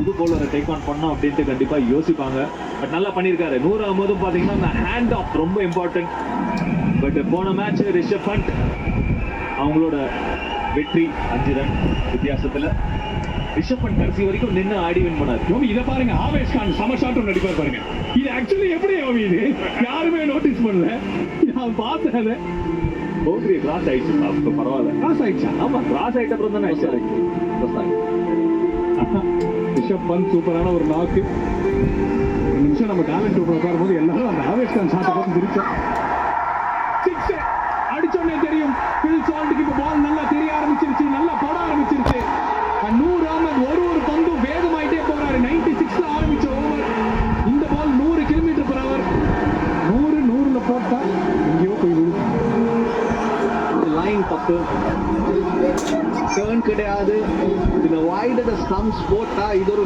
புது பவுலரை take on பண்ணோம் அப்படின்ட்டு கண்டிப்பா யோசிப்பாங்க. பட் நல்லா பண்ணியிருக்காரு. 100 ஆகும்போதும் பாத்தீங்கன்னா அந்த ஹேண்ட் ஆஃப் ரொம்ப இம்பார்ட்டன்ட். பட் போன மேட்ச் ரிஷப் பண்ட் அவங்களோட வெற்றி 5 ரன் வித்தியாசத்துல. ரிஷப் பண்ட் கடைசி வரைக்கும் நின்று ஆடி வின் பண்ணாரு. இதை பாருங்க, ஆவேஷ் கான் சம ஷாட் நடிப்பார் பாருங்க. இது ஆக்சுவலி எப்படி இது யாருமே நோட்டீஸ் பண்ணல. நான் பார்த்தேன் பவுண்டரி கிராஸ் ஆயிடுச்சு. பரவாயில்ல, கிராஸ் ஆயிடுச்சா? ஆமா, கிராஸ் ஆயிட்ட அப்புறம் தானே ரிஷப் பந்த் சூப்பரான ஒரு நாக்கு. ஒரு நிமிஷம் நம்ம டேலண்ட் உட்காரும் போது எல்லாரும் அந்த ஆவேஷ் கான் ஷாட்டை பார்த்து திருச்சோம். சிக்ஸ் அடிச்சோடனே தெரியும் பில் சால்ட்டுக்கு இப்போ பால் நல்லா தெரிய ஆரம்பிச்சிருச்சு, நல்லா பட ஆரம்பிச்சிருச்சு. நூர் அகமது ஒரு பந்தும் வேகமாயிட்டே போறாரு. 96ல ஆரம்பிச்ச ஓவர், இந்த பால் 100 km/h. 100ல போட்டா எங்கேயோ போய் விழுது. லைன் தப்பு, டர்ன் கிடையாது. இதுல வைட் ஸ்டம்ப்ஸ் போட்டா இது ஒரு